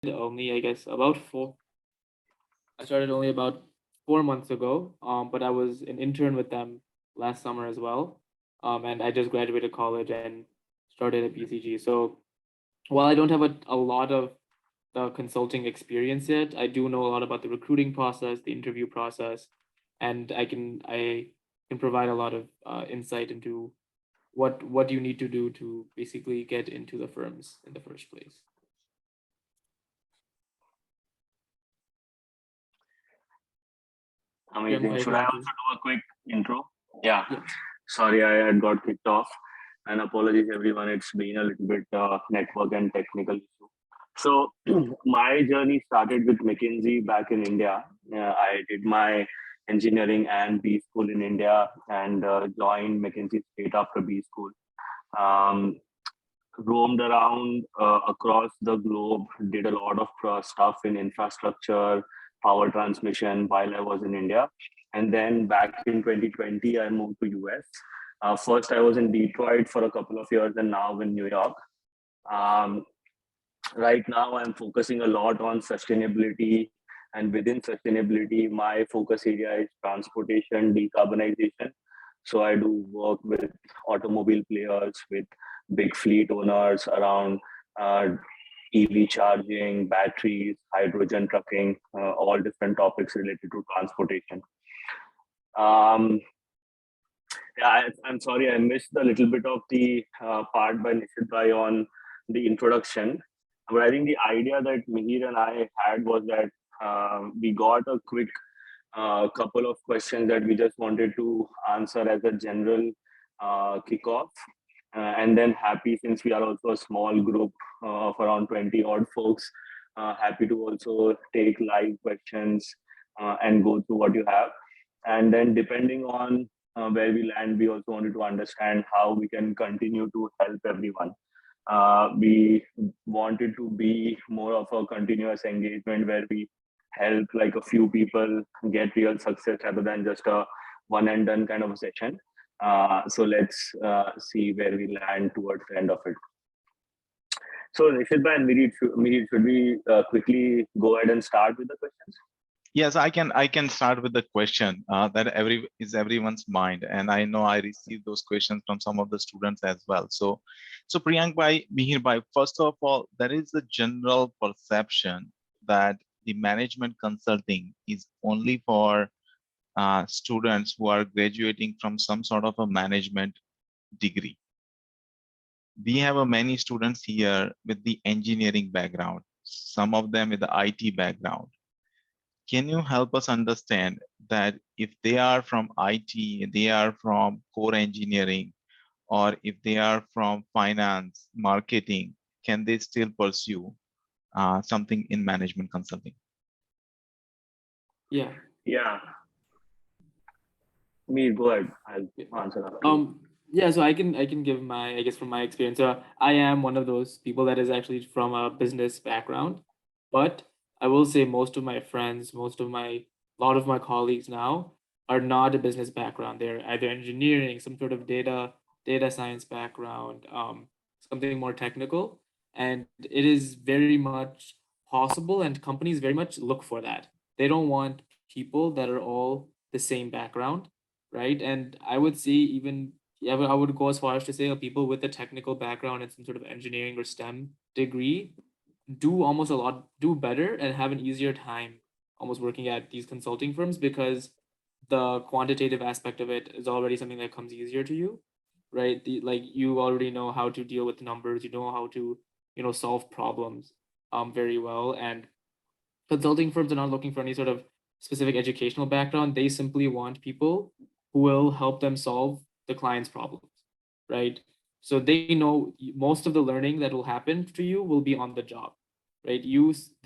only, I guess, about four. I started only about 4 months ago, but I was an intern with them last summer as well. And I just graduated college and started at BCG. So while I don't have a lot of the consulting experience yet, I do know a lot about the recruiting process, the interview process, and I can provide a lot of insight into what you need to do to basically get into the firms in the first place. Priyam, Amazing. if Should you I want to. also do a quick intro? Yeah. Yeah. Sorry, I had got kicked off. And apologies, everyone. It's been a little bit network and technical issue. So, my journey started with McKinsey back in India. I did my engineering and B school in India and joined McKinsey straight after B school. Um, Roamed around across the globe, did a lot of stuff in infrastructure, power transmission while I was in India. And then back in 2020, I moved to US. First, I was in Detroit for a couple of years and now in New York. Um, right now, I'm focusing a lot on sustainability. And within sustainability, my focus area is transportation, decarbonization. So I do work with automobile players, with big fleet owners around uh, EV charging, batteries, hydrogen trucking, all different topics related to transportation. Um, yeah, I'm sorry, I missed a little bit of the part by Nishit Bhai on the introduction. But I think the idea that Mihir and I had was that we got a quick couple of questions that we just wanted to answer as a general kickoff. And then happy, since we are also a small group of around 20 odd folks, happy to also take live questions and go through what you have. And then depending on where we land, we also wanted to understand how we can continue to help everyone. We wanted to be more of a continuous engagement where we help like a few people get real success rather than just a one and done kind of a session. So let's see where we land towards the end of it. So Nishit bhai and Miri, should we quickly go ahead and start with the questions? Yes, I can start with the question that everyone's mind, and I know I received those questions from some of the students as well. So Priyank bhai, Mihir bhai, first of all, there is a general perception that the management consulting is only for students who are graduating from some sort of a management degree. We have many students here with the engineering background, some of them with the IT background. Can you help us understand that if they are from IT, they are from core engineering, or if they are from finance, marketing, can they still pursue something in management consulting? Yeah. Yeah, Mir, go ahead. I'll answer after you. Yeah, so I can give my, I guess, from my experience. I am one of those people that is actually from a business background, but I will say most of my friends, a lot of my colleagues now are not a business background. They're either engineering, some sort of data science background, something more technical, and it is very much possible, and companies very much look for that. They don't want people that are all the same background, right? And I would say even, yeah, I would go as far as to say people with a technical background and some sort of engineering or STEM degree do better and have an easier time almost working at these consulting firms because the quantitative aspect of it is already something that comes easier to you, right? Like you already know how to deal with numbers, you know how to, solve problems very well. And consulting firms are not looking for any sort of specific educational background. They simply want people who will help them solve the client's problems, right? So they know most of the learning that will happen to you will be on the job, right?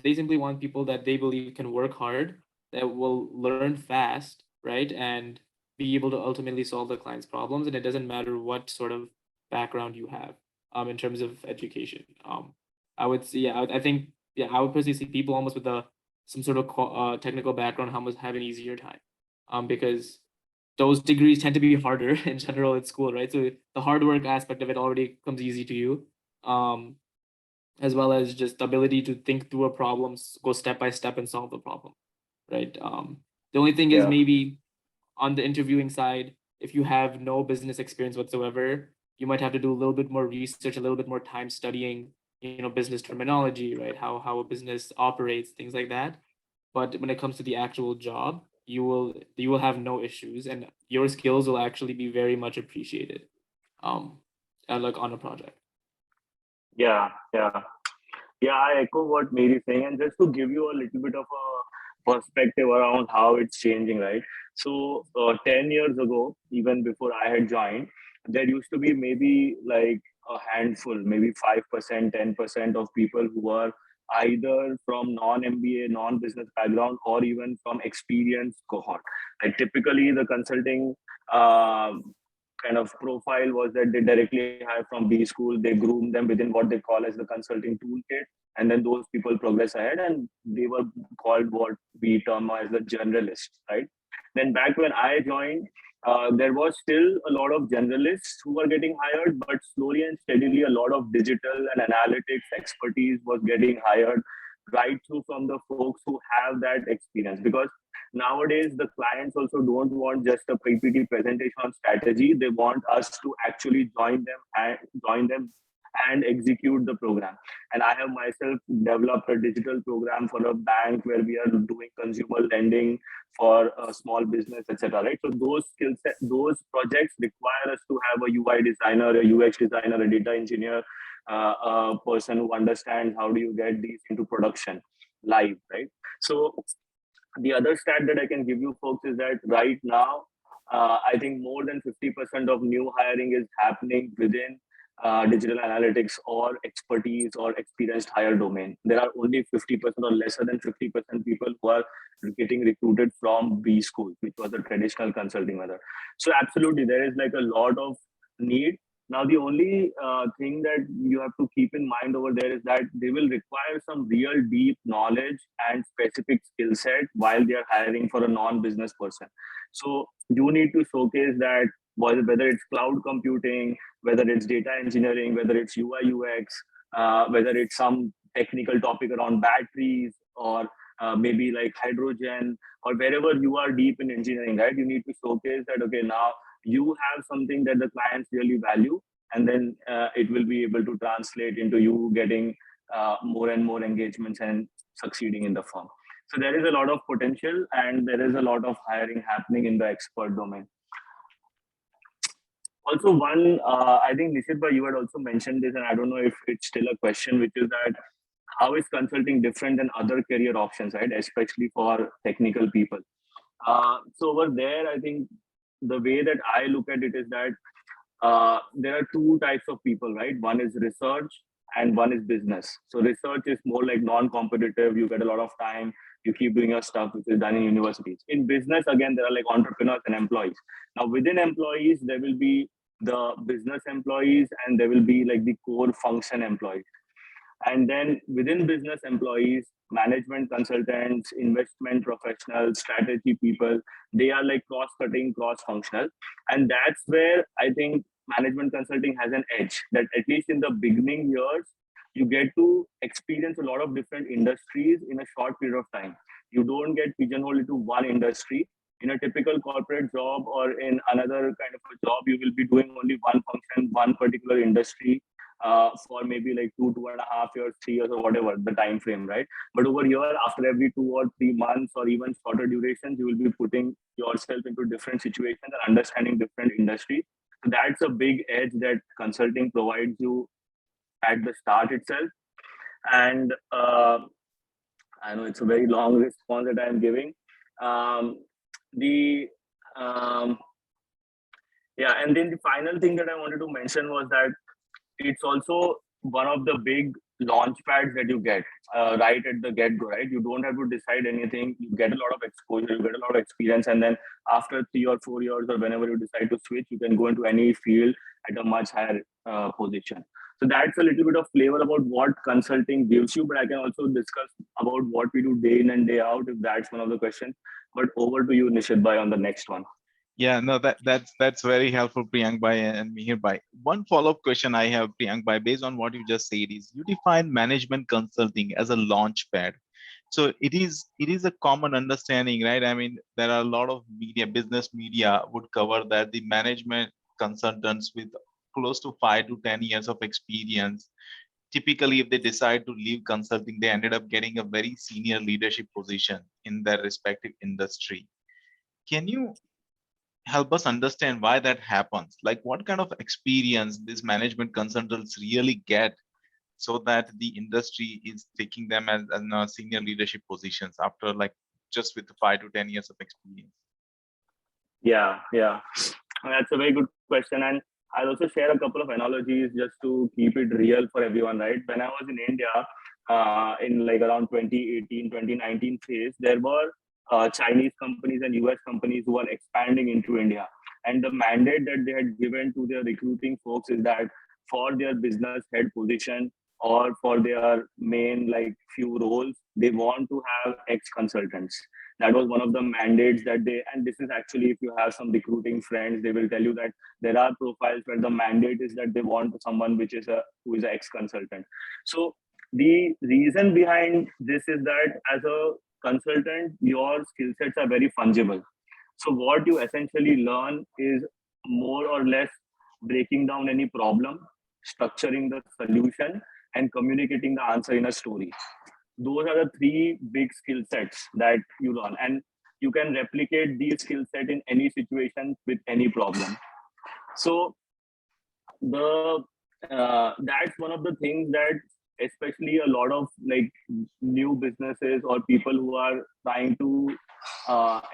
They simply want people that they believe can work hard, that will learn fast, right, and be able to ultimately solve the client's problems. And it doesn't matter what sort of background you have, in terms of education. I would say, yeah, I think, yeah, I would personally see people almost with some sort of technical background almost have an easier time, because those degrees tend to be harder in general at school, right? So the hard work aspect of it already comes easy to you. Um, as well as just the ability to think through a problem, go step by step and solve the problem, right? The only thing is Yeah. maybe on the interviewing side, if you have no business experience whatsoever, you might have to do a little bit more research, a little bit more time studying, business terminology, right? How a business operates, things like that. But when it comes to the actual job, you will have no issues, and your skills will actually be very much appreciated, um, like on a project. Yeah, yeah. Yeah, I echo what Mary is saying, and just to give you a little bit of a perspective around how it's changing, right? So, 10 years ago, even before I had joined, there used to be maybe like a handful, maybe 5%, 10% of people who were either from non-MBA, non-business background, or even from experienced cohort. Like typically, the consulting kind of profile was that they directly hire from B school, they groom them within what they call as the consulting toolkit, and then those people progress ahead, and they were called what we term as the generalists, right? Then back when I joined, there was still a lot of generalists who were getting hired, but slowly and steadily a lot of digital and analytics expertise was getting hired right through from the folks who have that experience. Because nowadays the clients also don't want just a PPT presentation on strategy, they want us to actually join them and execute the program. And I have myself developed a digital program for a bank where we are doing consumer lending for a small business, etc. Right? So those skill set, those projects require us to have a UI designer, a UX designer, a data engineer, a person who understands how do you get these into production live, right? So the other stat that I can give you folks is that right now, I think more than 50% of new hiring is happening within digital analytics or expertise or experienced hire domain. There are only 50% or lesser than 50% people who are getting recruited from B school, which was a traditional consulting method. So absolutely, there is like a lot of need. Now, the only thing that you have to keep in mind over there is that they will require some real deep knowledge and specific skill set while they are hiring for a non-business person. So you need to showcase that whether it's cloud computing, whether it's data engineering, whether it's UI UX, whether it's some technical topic around batteries or maybe like hydrogen or wherever you are deep in engineering, right? You need to showcase that, okay, now you have something that the clients really value, and then it will be able to translate into you getting more and more engagements and succeeding in the firm. So there is a lot of potential and there is a lot of hiring happening in the expert domain. Also, one, I think Nishit, you had also mentioned this, and I don't know if it's still a question, which is that how is consulting different than other career options, right? Especially for technical people. So over there, I think the way that I look at it is that there are two types of people, right? One is research and one is business. So research is more like non-competitive. You get a lot of time. You keep doing your stuff, which is done in universities. In business, again, there are like entrepreneurs and employees. Now, within employees, there will be the business employees and there will be like the core function employees. And then within business employees, management consultants, investment professionals, strategy people, they are like cross-cutting, cross-functional. And that's where I think management consulting has an edge, that at least in the beginning years, you get to experience a lot of different industries in a short period of time. You don't get pigeonholed into one industry. In a typical corporate job or in another kind of a job, you will be doing only one function, one particular industry, for maybe like 2.5 years, 3 years, or whatever the time frame, right? But over here, after every 2 or 3 months or even shorter durations, you will be putting yourself into different situations and understanding different industries. So that's a big edge that consulting provides you at the start itself. And I know it's a very long response that I'm giving. Um, the Yeah, and then the final thing that I wanted to mention was that it's also one of the big launch pads that you get right at the get-go, right? You don't have to decide anything. You get a lot of exposure, you get a lot of experience, and then after 3 or 4 years or whenever you decide to switch, you can go into any field at a much higher position. So that's a little bit of flavor about what consulting gives you, but I can also discuss about what we do day in and day out if that's one of the questions. But over to you, Nishit bhai, on the next one. Yeah, no, that's very helpful, Priyank Bhai and Mihir Bhai. One follow-up question I have, Priyank Bhai, based on what you just said, is you define management consulting as a launch pad. So it is a common understanding, right? I mean, there are a lot of media, business media would cover that the management consultants with close to 5 to 10 years of experience, typically if they decide to leave consulting, they ended up getting a very senior leadership position in their respective industry. Can you help us understand why that happens? Like what kind of experience these management consultants really get so that the industry is taking them as senior leadership positions after like just with 5 to 10 years of experience? Yeah. That's a very good question. And I'll also share a couple of analogies just to keep it real for everyone, right? When I was in India, in like around 2018, 2019 phase, there were Chinese companies and US companies who are expanding into India. And the mandate that they had given to their recruiting folks is that for their business head position or for their main like few roles, they want to have ex consultants. That was one of the mandates that they, and this is actually, if you have some recruiting friends, they will tell you that there are profiles where the mandate is that they want someone which is a who is an ex consultant. So the reason behind this is that as a consultant your skill sets are very fungible. So what you essentially learn is more or less breaking down any problem, structuring the solution, and communicating the answer in a story. Those are the three big skill sets that you learn, and you can replicate these skill set in any situation with any problem. So the that's one of the things that especially a lot of like new businesses or people who are trying to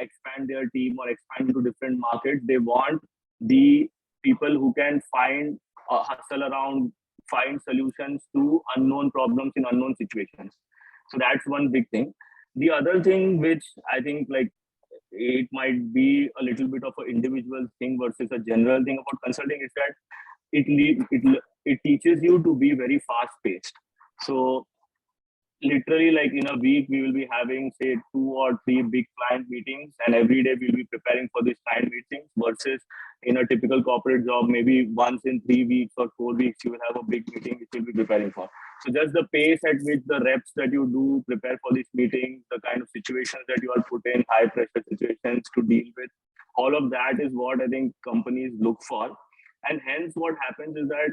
expand their team or expand into different markets, they want the people who can find hustle around, find solutions to unknown problems in unknown situations. So that's one big thing. The other thing which I think like it might be a little bit of an individual thing versus a general thing about consulting is that it teaches you to be very fast paced. So literally like in a week we will be having say 2 or 3 big client meetings, and every day we'll be preparing for these client meetings, versus in a typical corporate job maybe once in 3 weeks or 4 weeks you will have a big meeting which you'll be preparing for. So just the pace at which the reps that you do prepare for these meetings, the kind of situations that you are put in, high pressure situations to deal with, all of that is what I think companies look for. And hence what happens is that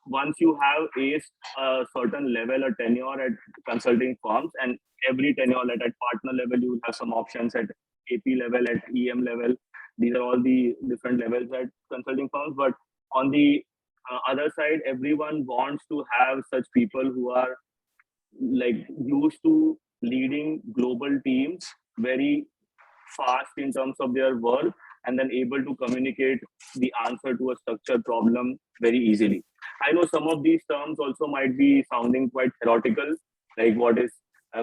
once you have aced a certain level or tenure at consulting firms, and every tenure at partner level, you will have some options at AP level, at EM level. These are all the different levels at consulting firms. But on the other side, everyone wants to have such people who are like used to leading global teams very fast in terms of their work, and then able to communicate the answer to a structured problem very easily. I know some of these terms also might be sounding quite theoretical, like what is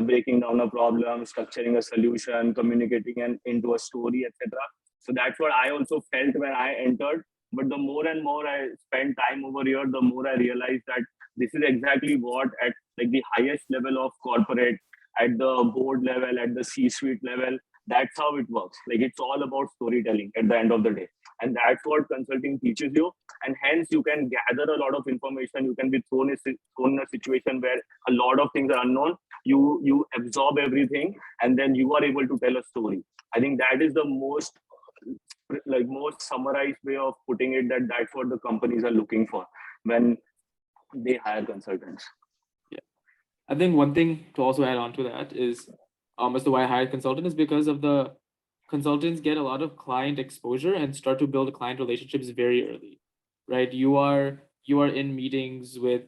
breaking down a problem, structuring a solution, communicating into a story, etc. So that's what I also felt when I entered. But the more and more I spend time over here, the more I realized that this is exactly what at like the highest level of corporate, at the board level, at the C-suite level, that's how it works. Like it's all about storytelling at the end of the day, and that's what consulting teaches you. And hence you can gather a lot of information. You can be thrown in a situation where a lot of things are unknown. You absorb everything, and then you are able to tell a story. I think that is the most summarized way of putting it, that that's what the companies are looking for when they hire consultants. Yeah. I think one thing to also add on to that is, as to why I hired consultant is because of the consultants get a lot of client exposure and start to build client relationships very early, right? You are in meetings with,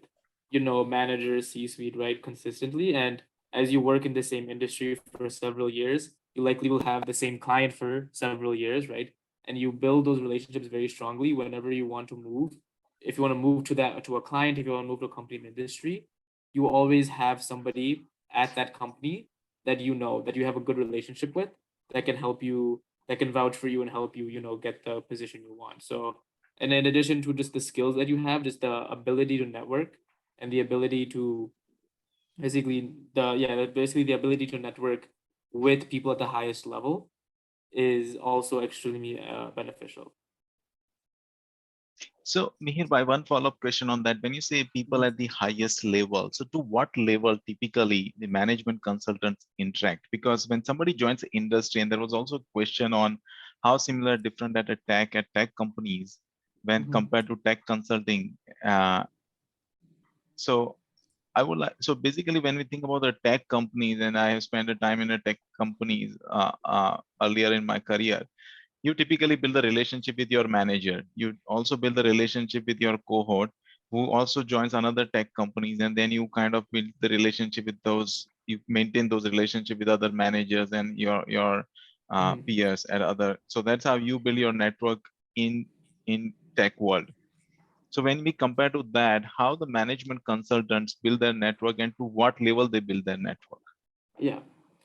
managers, C-suite, right, consistently, and as you work in the same industry for several years, you likely will have the same client for several years, right? And you build those relationships very strongly whenever you want to move. If you want to move to a client, if you want to move to a company in industry, you always have somebody at that company that that you have a good relationship with, that can help you, that can vouch for you and help you, get the position you want. So, and in addition to just the skills that you have, just the ability to network and the ability to basically the ability to network with people at the highest level is also extremely beneficial. So, Mihir, by one follow-up question on that, when you say people at the highest level, so to what level typically the management consultants interact? Because when somebody joins the industry, and there was also a question on how similar, different at tech companies when Mhm. compared to tech consulting. So I would like, so basically when we think about the tech companies, and I have spent a time in a tech companies earlier in my career, you typically build a relationship with your manager. You also build a relationship with your cohort who also joins another tech companies, and then you kind of build the relationship with those, you maintain those relationship with other managers and your Mhm. peers at other. So that's how you build your network in tech world. So when we compare to that, how the management consultants build their network and to what level they build their network? Yeah.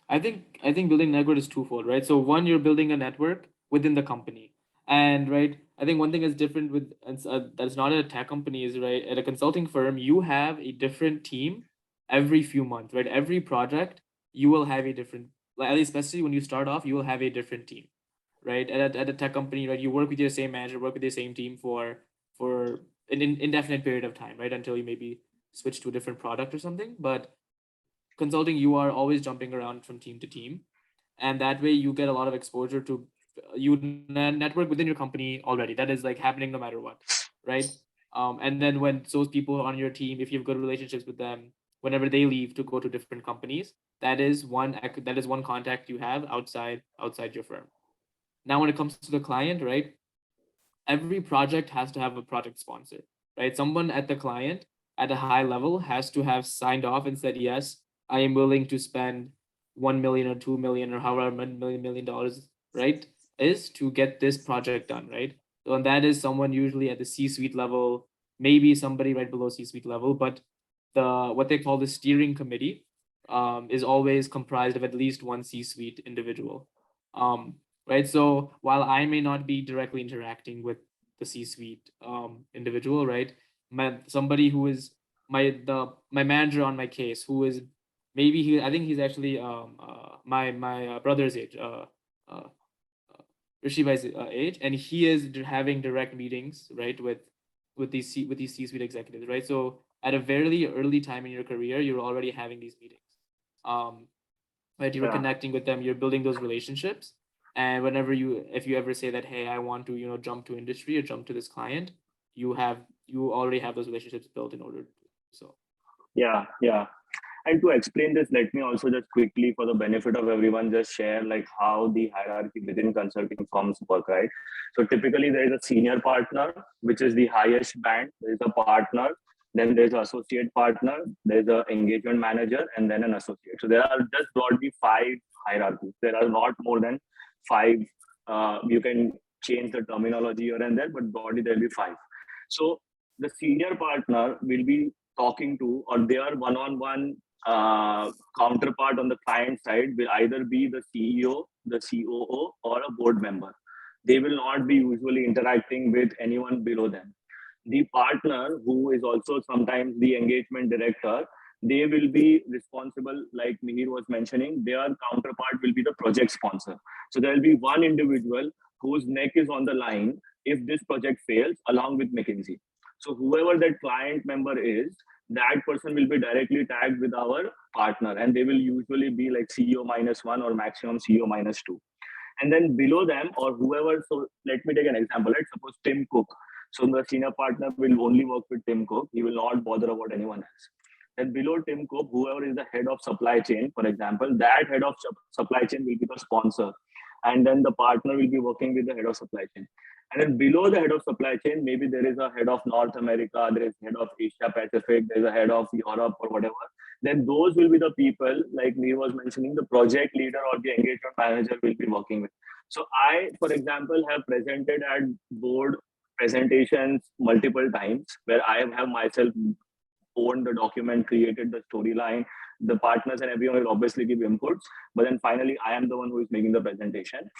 I think building network is twofold, right? So one, you're building a network within the company. And right, I think one thing is different with that's not at a tech company is right, at a consulting firm, you have a different team every few months, right? Every project you will have a different, like at least especially when you start off, you will have a different team, right? At a tech company, right, you work with your same manager, work with your same team for an indefinite period of time, right? Until you maybe switch to a different product or something. But consulting, you are always jumping around from team to team, and that way you get a lot of exposure to network within your company already. That is like happening no matter what, right? And then when those people on your team, if you have good relationships with them, whenever they leave to go to different companies, that is one contact you have outside your firm. Now when it comes to the client, right, every project has to have a project sponsor, right? Someone at the client at a high level has to have signed off and said, yes, I am willing to spend 1 million or 2 million or however million dollars, right, is to get this project done, right? So, and that is someone usually at the C-suite level, maybe somebody right below C-suite level, but what they call the steering committee is always comprised of at least one C-suite individual. Um, right? So while I may not be directly interacting with the C-suite individual, right? Somebody who is my manager on my case, who is maybe I think he's actually my brother's age, uh, Rishi Bhai's age, and he is having direct meetings, right, with these C-suite executives, right? So at a very early time in your career, you're already having these meetings. Um, right, you're Yeah. connecting with them, you're building those relationships, and whenever if you ever say that, hey, I want to jump to industry or jump to this client, you already have those relationships built in order to do so. Yeah, yeah. And to explain this, let me also just quickly, for the benefit of everyone, just share like how the hierarchy within consulting firms work, right? So typically there is a senior partner, which is the highest band. There is a partner, then there's an associate partner, there's an engagement manager, and then an associate. So there are just broadly five hierarchies. There are not more than five. You can change the terminology here and there, but broadly there'll be five. So the senior partner will be talking to, or their one-on-one counterpart on the client side will either be the CEO, the COO, or a board member. They will not be usually interacting with anyone below them. The partner, who is also sometimes the engagement director, they will be responsible, like Mihir was mentioning, their counterpart will be the project sponsor. So there will be one individual whose neck is on the line if this project fails, along with McKinsey. So whoever that client member is, that person will be directly tagged with our partner, and they will usually be like CEO -1 or maximum CEO -2. And then below them or whoever, so let me take an example. Let's suppose Tim Cook. So the senior partner will only work with Tim Cook. He will not bother about anyone else. Then below Tim Cook, whoever is the head of supply chain, for example, that head of supply chain will be the sponsor. And then the partner will be working with the head of supply chain. And then below the head of supply chain, maybe there is a head of North America, there is head of Asia Pacific, there's a head of Europe or whatever. Then those will be the people, like me was mentioning, the project leader or the engagement manager will be working with. So I, for example, have presented at board presentations multiple times where I have myself owned the document, created the storyline. The partners and everyone will obviously give inputs, but then finally I am the one who is making the presentation.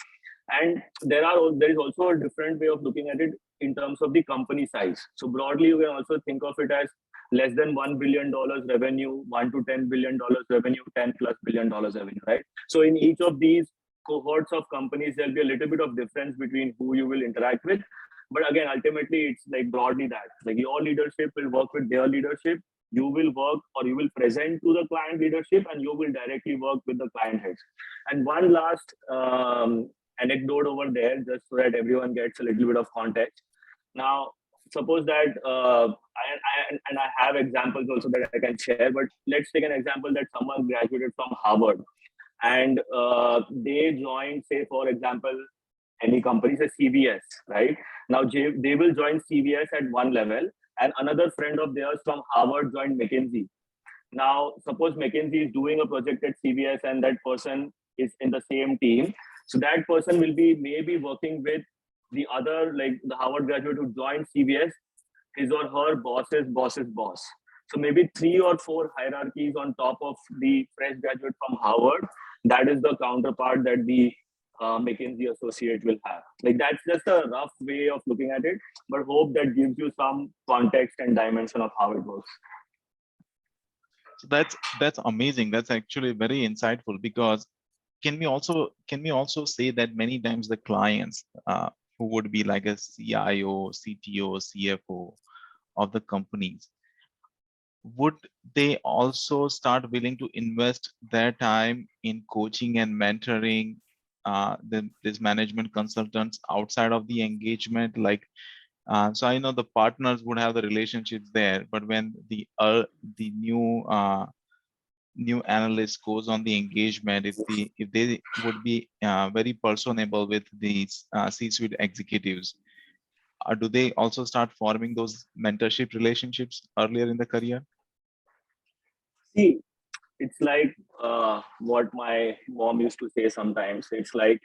And there is also a different way of looking at it in terms of the company size. So broadly, you can also think of it as less than $1 billion revenue, $1 to $10 billion revenue, $10+ billion revenue, right? So in each of these, cohorts of companies, there'll be a little bit of difference between who you will interact with. But again, ultimately, it's like broadly that like your leadership will work with their leadership. You will work or you will present to the client leadership, and you will directly work with the client heads. And one last anecdote over there, just so that everyone gets a little bit of context. Now, suppose that I have examples also that I can share, but let's take an example that someone graduated from Harvard and they joined, say, for example, any company, say CVS, right? Now they will join CVS at one level, and another friend of theirs from Harvard joined McKinsey. Now, suppose McKinsey is doing a project at CVS and that person is in the same team. So that person will be maybe working with the other, like the Harvard graduate who joined CVS, his or her boss's boss. So maybe 3 or 4 hierarchies on top of the fresh graduate from Harvard. That is the counterpart that the McKinsey associate will have. Like that's just a rough way of looking at it, but hope that gives you some context and dimension of how it works. So that's amazing. That's actually very insightful, because can we also say that many times the clients who would be like a CIO, CTO, CFO of the companies, would they also start willing to invest their time in coaching and mentoring these management consultants outside of the engagement? Like, so I know the partners would have the relationships there, but when the new analyst goes on the engagement, if they would be very personable with these C-suite executives, do they also start forming those mentorship relationships earlier in the career? See, it's like what my mom used to say sometimes. It's like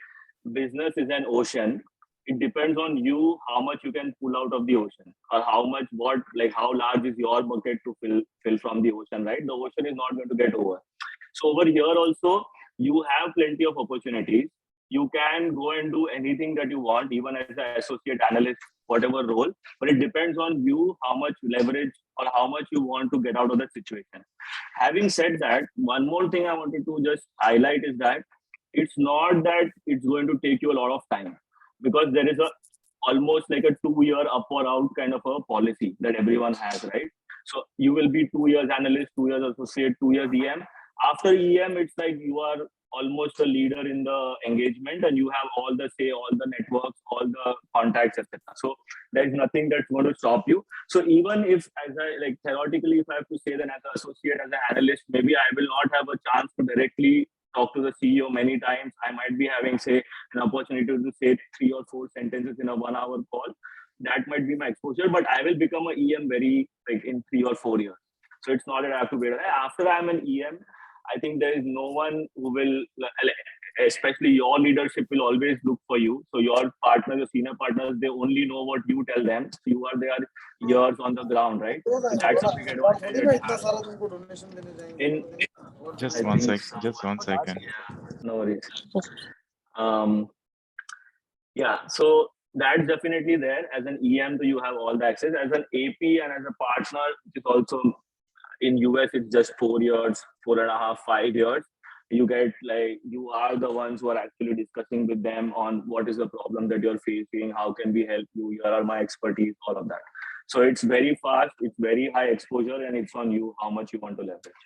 business is an ocean. It depends on you how much you can pull out of the ocean, or how large is your bucket to fill from the ocean, right? The ocean is not going to get over. So over here also, you have plenty of opportunities. You can go and do anything that you want, even as an associate analyst, whatever role. But it depends on you how much leverage or how much you want to get out of that situation. Having said that, one more thing I wanted to just highlight is that it's not that it's going to take you a lot of time, because there is a almost like a 2 year up or out kind of a policy that everyone has, right? So you will be 2 years analyst, 2 years associate, 2 years EM. After EM, it's like you are almost a leader in the engagement, and you have all the say, all the networks, all the contacts, etc. So there is nothing that's going to stop you. So even if, as I like theoretically, if I have to say that as an associate, as an analyst, maybe I will not have a chance to directly talk to the CEO many times. I might be having, say, an opportunity to say 3 or 4 sentences in a 1 hour call. That might be my exposure, but I will become an EM very like in 3 or 4 years. So it's not that I have to wait. After I'm an EM, I think there is no one who will, especially your leadership will always look for you. So your partners, your senior partners, they only know what you tell them. So you are their ears on the ground, right? So that's a big advantage that you have. Just I one think sec. so. Just 1 second. No worries. Yeah, so that's definitely there. As an EM, you have all the access. As an AP and as a partner, which is also in US, it's just 4 years, 4.5, 5 years. You get like you are the ones who are actually discussing with them on what is the problem that you're facing, how can we help you, here are my expertise, all of that. So it's very fast, it's very high exposure, and it's on you how much you want to leverage.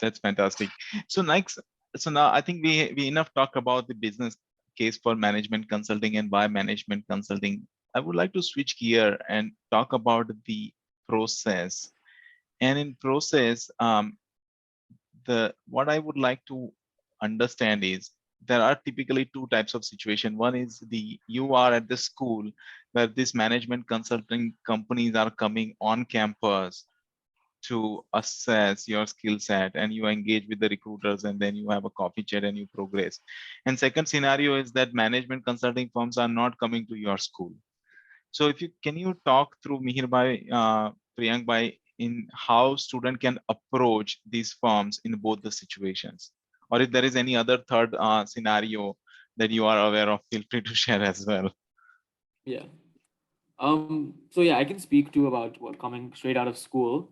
That's fantastic. So next, so now I think we enough talk about the business case for management consulting and why management consulting. I would like to switch gear and talk about the process. And in process, what I would like to understand is there are typically two types of situation. One is you are at the school where this management consulting companies are coming on campus to assess your skill set, and you engage with the recruiters, and then you have a coffee chat and you progress. And second scenario is that management consulting firms are not coming to your school. So can you talk through, Mihir bhai, Priyank bhai, in how student can approach these firms in both the situations, or if there is any other third scenario that you are aware of, feel free to share as well. Yeah. So yeah, I can speak to about what coming straight out of school.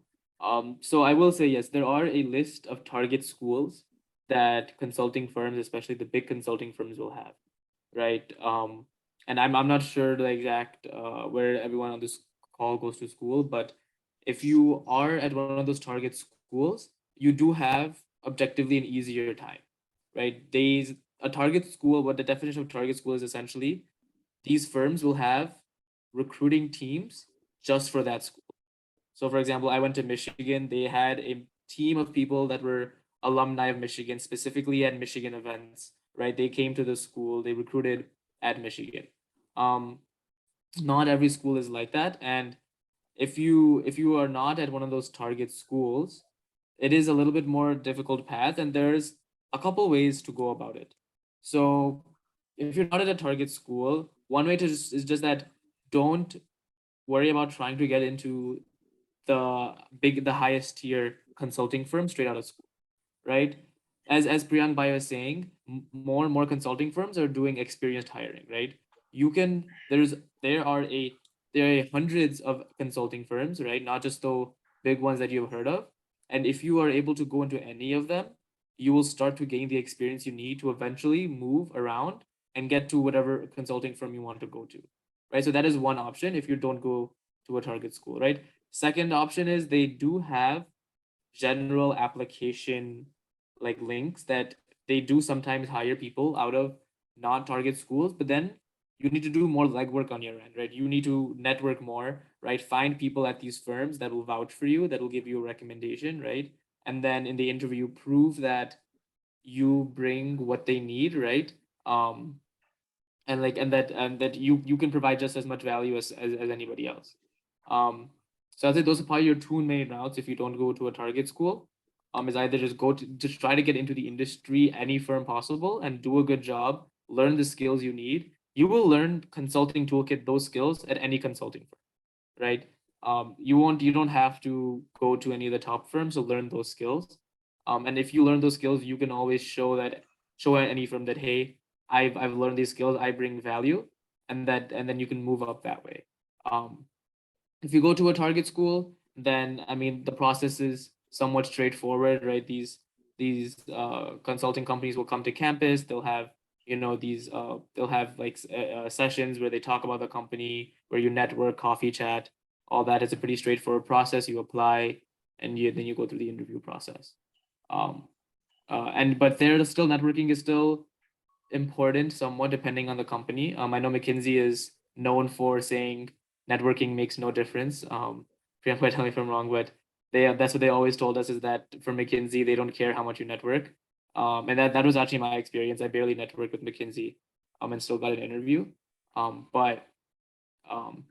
So I will say yes, there are a list of target schools that consulting firms, especially the big consulting firms, will have, right? And I'm not sure the exact where everyone on this call goes to school, but if you are at one of those target schools, you do have objectively an easier time, right? A target school, what the definition of target school is essentially, these firms will have recruiting teams just for that school. So, for example, I went to Michigan. They had a team of people that were alumni of Michigan, specifically at Michigan events, right? They came to the school, they recruited at Michigan. Um, Not every school is like that, and if you are not at one of those target schools, it is a little bit more difficult path, and there's a couple ways to go about it. So, if you're not at a target school, one way to is just that don't worry about trying to get into the highest tier consulting firm straight out of school, right? As Priyank Bhai was saying, more and more consulting firms are doing experienced hiring, right? You can there are a there are hundreds of consulting firms, right? Not just the big ones that you've heard of. And if you are able to go into any of them, you will start to gain the experience you need to eventually move around and get to whatever consulting firm you want to go to, right? So that is one option if you don't go to a target school, right? Second option is they do have general application like links that they do sometimes hire people out of non-target schools, but then you need to do more legwork on your end, right? You need to network more, right? Find people at these firms that will vouch for you, that will give you a recommendation, right? And then in the interview prove that you bring what they need, right? um and that you can provide just as much value as anybody else. um so I'd say those are probably your two main routes if you don't go to a target school. Is either just try to get into the industry, any firm possible, and do a good job, learn the skills you need. You will learn consulting toolkit, those skills at any consulting firm, right? You don't have to go to any of the top firms to learn those skills. And if you learn those skills, you can always show at any firm that, hey, I've learned these skills, I bring value, and then you can move up that way. Um, if you go to a target school, then I mean the process is somewhat straightforward, right? These consulting companies will come to campus. They'll have they'll have like sessions where they talk about the company, where you network, coffee chat, all that. Is a pretty straightforward process. You apply, and then you go through the interview process. Um, and but there still networking is still important somewhat depending on the company. I know McKinsey is known for saying networking makes no difference. Priyanka, tell me if I'm wrong, but that's what they always told us, is that for McKinsey, they don't care how much you network. And that was actually my experience. I barely networked with McKinsey, and still got an interview. But um,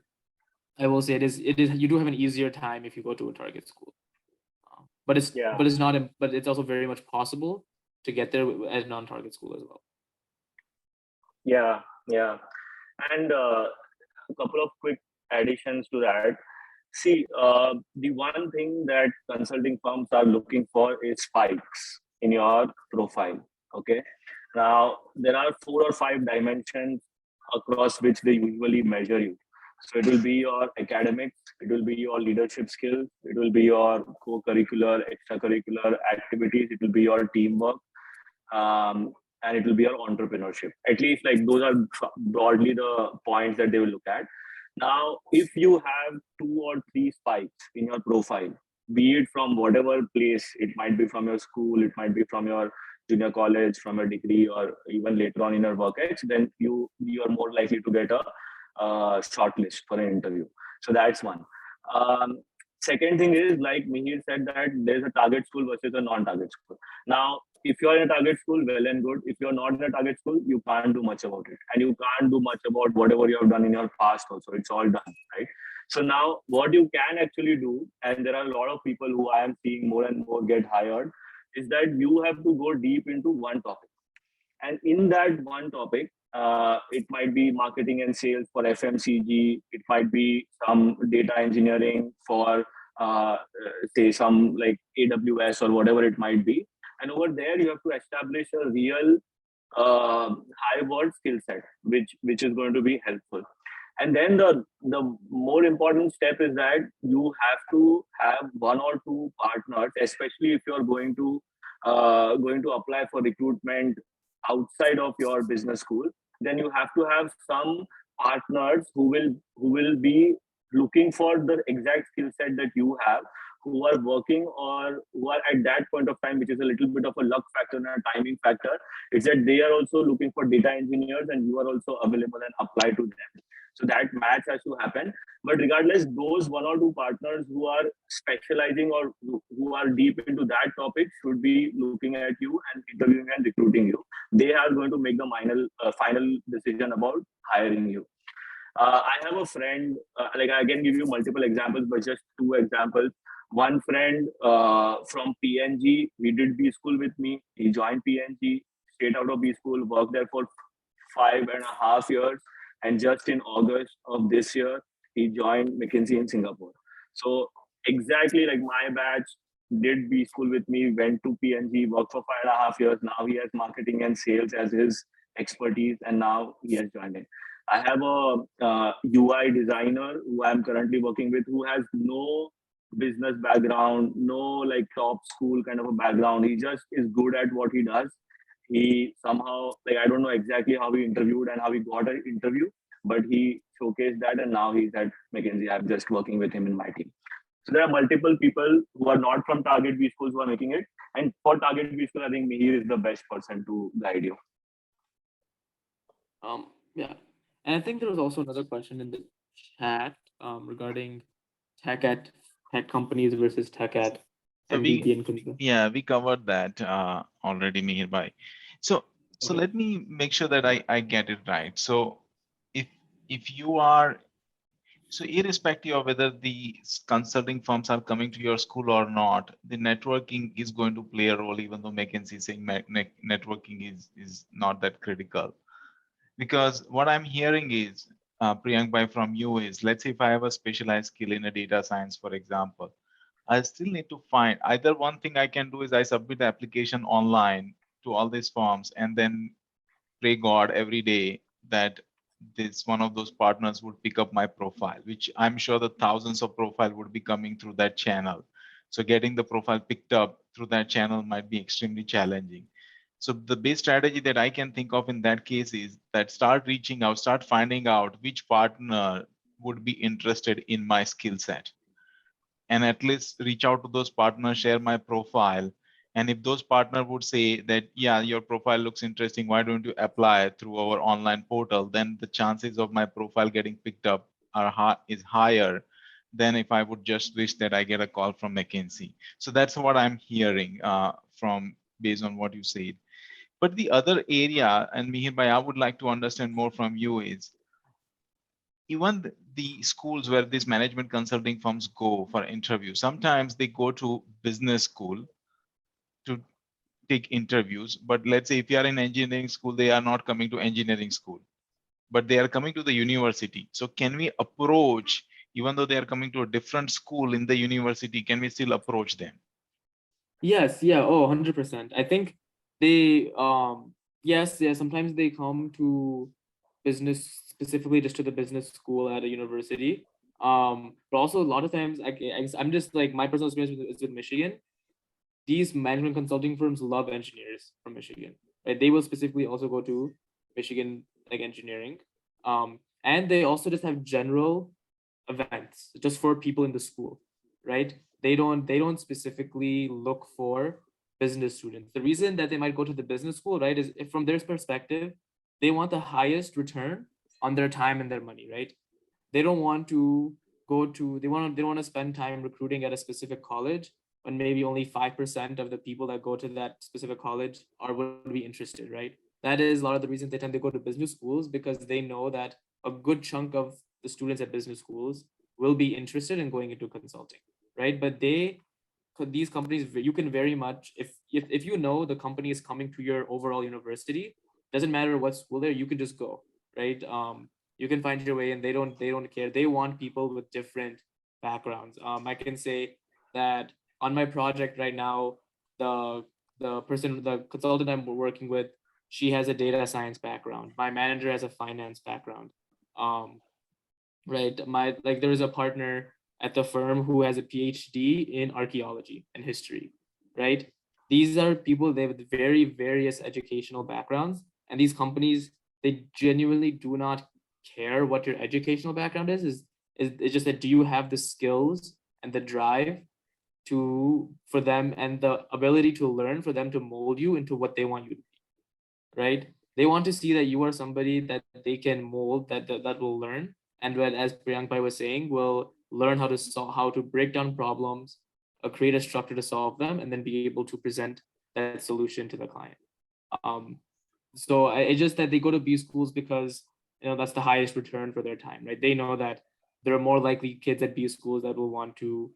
I will say it is you do have an easier time if you go to a target school. Yeah, But it's not but it's also very much possible to get there at non-target school as well. yeah, yeah. And a couple of quick additions to that. See, the one thing that consulting firms are looking for is spikes in your profile. Okay. Now, there are 4 or 5 dimensions across which they usually measure you. So it will be your academics, it will be your leadership skills, it will be your co-curricular, extracurricular activities, it will be your teamwork, and it will be your entrepreneurship. At least, like, those are broadly the points that they will look at. Now, if you have 2 or 3 spikes in your profile, be it from whatever place, it might be from your school, it might be from your junior college, from your degree, or even later on in your work age, then you are more likely to get a shortlist for an interview. So that's one. Um, Second thing is, like Mihir said, that there's a target school versus a non-target school. Now, if you're in a target school, well and good. If you're not in a target school, you can't do much about it, and you can't do much about whatever you have done in your past. Also, it's all done, right? So now, what you can actually do, and there are a lot of people who I am seeing more and more get hired, is that you have to go deep into one topic, and in that one topic, it might be marketing and sales for FMCG. It might be some data engineering for, say, some like AWS or whatever it might be. And over there, you have to establish a real high word skill set, which is going to be helpful. And then the more important step is that you have to have 1 or 2 partners, especially if you're going to going to apply for recruitment outside of your business school, then you have to have some partners who will be looking for the exact skill set that you have, who are working or who are at that point of time, which is a little bit of a luck factor and a timing factor. It's that they are also looking for data engineers and you are also available and apply to them. So that match has to happen. But regardless, those one or two partners who are specializing or who are deep into that topic should be looking at you and interviewing and recruiting you. They are going to make the final decision about hiring you. I have a friend, like I can give you multiple examples, but just two examples. One friend from PNG, he did B school with me. He joined PNG, straight out of B school, worked there for 5.5 years. And just in August of this year, he joined McKinsey in Singapore. So, exactly like my batch did B school with me, went to PNG, worked for 5.5 years. Now he has marketing and sales as his expertise, and now he has joined it. I have a UI designer who I'm currently working with who has no business background, no like top school kind of a background. He just is good at what he does. He somehow, like, I don't know exactly how he interviewed and how he got an interview, but he showcased that and now he's at McKinsey. I'm just working with him in my team. So there are multiple people who are not from Target B schools who are making it. And for Target B school, I think Mihir is the best person to guide you. Yeah, and I think there was also another question in the chat regarding tech at tech companies versus tech at So MVP and consumer. yeah, we covered that already, Mihir bhai. So Okay. let me make sure that I get it right. So if you are, so irrespective of whether the consulting firms are coming to your school or not, the networking is going to play a role, even though McKinsey is saying networking is not that critical. Because what I'm hearing is, Priyank bhai, from you is, let's say if I have a specialized skill in a data science, for example, I still need to find either one thing I can do is I submit the application online to all these forms and then pray God every day that this one of those partners would pick up my profile, which I'm sure the thousands of profile would be coming through that channel. So getting the profile picked up through that channel might be extremely challenging. So the best strategy that I can think of in that case is that start reaching out, start finding out which partner would be interested in my skill set, and at least reach out to those partners, share my profile. And if those partners would say that, yeah, your profile looks interesting, why don't you apply through our online portal, then the chances of my profile getting picked up is higher than if I would just wish that I get a call from McKinsey. So that's what I'm hearing from based on what you said. But the other area, and Mihir bhai, I would like to understand more from you is, even the schools where these management consulting firms go for interview, sometimes they go to business school to take interviews. But let's say if you are in engineering school, they are not coming to engineering school, but they are coming to the university. So can we approach, even though they are coming to a different school in the university, can we still approach them? Yes, yeah, oh, 100%. I think they yes, yeah, sometimes they come to business, specifically just to the business school at a university. But also a lot of times I'm just like, my personal experience is with Michigan. These management consulting firms love engineers from Michigan, right? They will specifically also go to Michigan, like engineering. And they also just have general events just for people in the school, right? They don't specifically look for business students. The reason that they might go to the business school, right, is if from their perspective, they want the highest return on their time and their money, right? They don't want to they want to spend time recruiting at a specific college when maybe only 5% of the people that go to that specific college are would be interested, right? That is a lot of the reasons they go to business schools, because they know that a good chunk of the students at business schools will be interested in going into consulting, right? But these companies, you can very much, if you know the company is coming to your overall university, doesn't matter what school there, you can just go, right? You can find your way, and they don't care. They want people with different backgrounds. I can say that on my project right now, the consultant I'm working with, she has a data science background. My manager has a finance background. um right, my, like, there is a partner at the firm who has a PhD in archaeology and history, right? These are people they with very various educational backgrounds, and these companies, they genuinely do not care what your educational background is it's just that do you have the skills and the drive to for them and the ability to learn for them to mold you into what they want you to be, right? They want to see that you are somebody that they can mold, that will learn, and when, as Priyank Bhai was saying, will learn how to solve, how to break down problems, create a structure to solve them, and then be able to present that solution to the client. Um, so it's just that they go to B schools because that's the highest return for their time, right? They know that there are more likely kids at B schools that will want to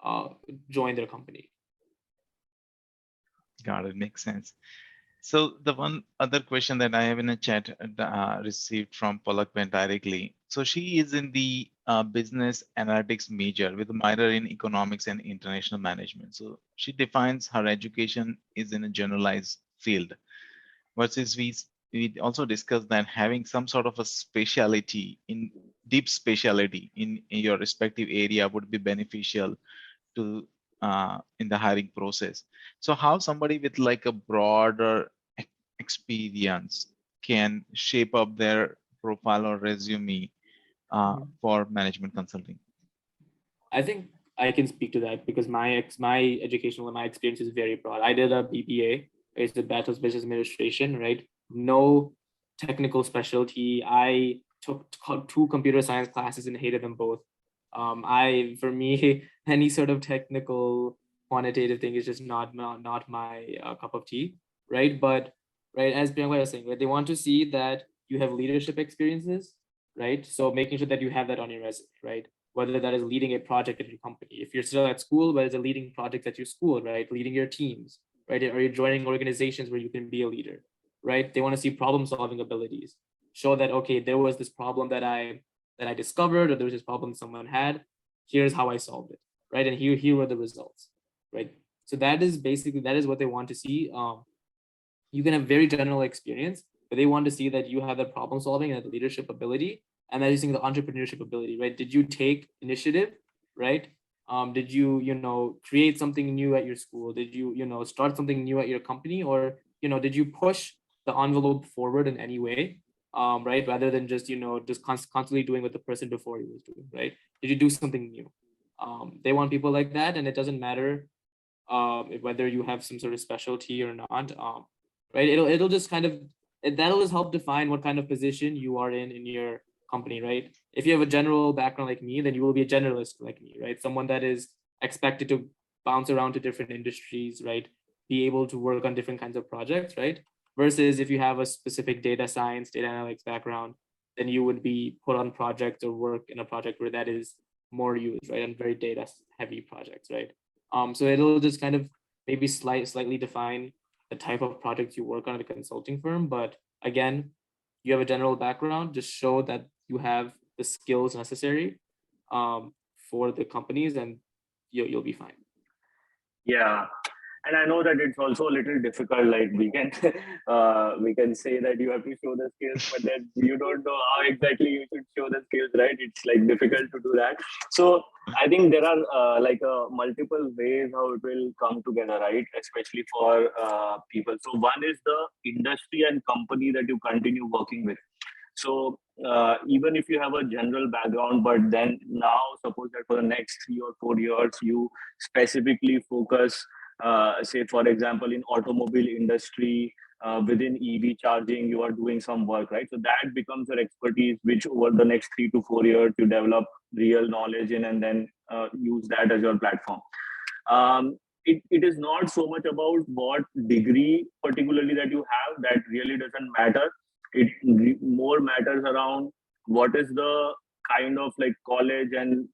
uh, join their company. Got it. Makes sense. So the one other question that I have in a chat received from Palak directly. So she is in the business analytics major with a minor in economics and international management. So she defines her education is in a generalized field versus we also discussed that having some sort of a specialty in deep specialty in your respective area would be beneficial to in the hiring process. So how somebody with like a broader experience can shape up their profile or resume Mhm. for management consulting? I think I can speak to that because my educational and my experience is very broad. I did a BBA, it's a Bachelor's Business Administration, right? No technical specialty. I took two computer science classes and hated them both. I for me any sort of technical quantitative thing is just not my cup of tea, right? But right as Priyanka was saying, right, they want to see that you have leadership experiences, right? So making sure that you have that on your resume, right? Whether that is leading a project at your company. If you're still at school, whether it's a leading projects at your school, right? Leading your teams, right? Or you're joining organizations where you can be a leader, right? They want to see problem solving abilities. Show that okay, there was this problem that I discovered, or there was this problem someone had. Here's how I solved it, right? And here were the results, right? So that is basically that is what they want to see. You can have very general experience, but they want to see that you have that problem solving and that leadership ability, and that you're seeing the entrepreneurship ability, right? Did you take initiative, right? Did you, create something new at your school? Did you, start something new at your company, or did you push the envelope forward in any way? Right, rather than just just constantly doing what the person before you was doing, right? Did you do something new? They want people like that, and it doesn't matter whether you have some sort of specialty or not. Right, it'll just kind of that'll just help define what kind of position you are in your company, right? If you have a general background like me, then you will be a generalist like me, right? Someone that is expected to bounce around to different industries, right? Be able to work on different kinds of projects, right? Versus if you have a specific data science, data analytics background, then you would be put on projects or work in a project where that is more used, right? And very data heavy projects, right? So it'll just kind of maybe slightly define the type of projects you work on at a consulting firm. But again, you have a general background, just show that you have the skills necessary for the companies, and you'll be fine. Yeah, and I know that it's also a little difficult. Like we can say that you have to show the skills, but then you don't know how exactly you should show the skills, right? It's like difficult to do that. So I think there are multiple ways how it will come together, right? Especially for people. So one is the industry and company that you continue working with. So even if you have a general background, but then now suppose that for the next 3 or 4 years you specifically focus, say for example in automobile industry, within EV charging, you are doing some work, right? So that becomes your expertise, which over the next 3 to 4 years you develop real knowledge in, and then use that as your platform. It is not so much about what degree particularly that you have, that really doesn't matter. It more matters around what is the kind of like college and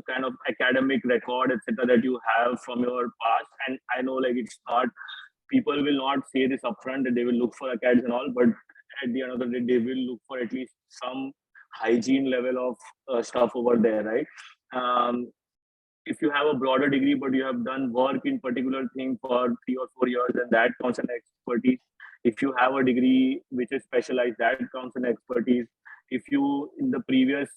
kind of academic record, etc., that you have from your past. And I know like it's not, people will not say this upfront that they will look for acads and all, but at the end of the day they will look for at least some hygiene level of stuff over there, right? um, if you have a broader degree but you have done work in particular thing for 3 or 4 years, and that counts an expertise. If you have a degree which is specialized, that counts an expertise. If you in the previous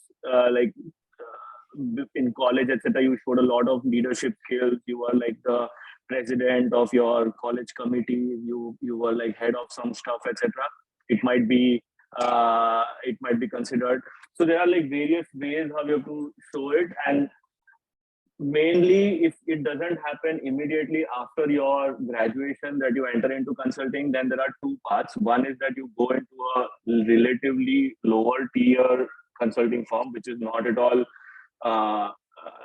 in college, etc., you showed a lot of leadership skills, you were like the president of your college committee, you were like head of some stuff, etc. It might be considered. So there are like various ways how you have to show it, and mainly if it doesn't happen immediately after your graduation that you enter into consulting, then there are two paths. One is that you go into a relatively lower tier consulting firm, which is not at all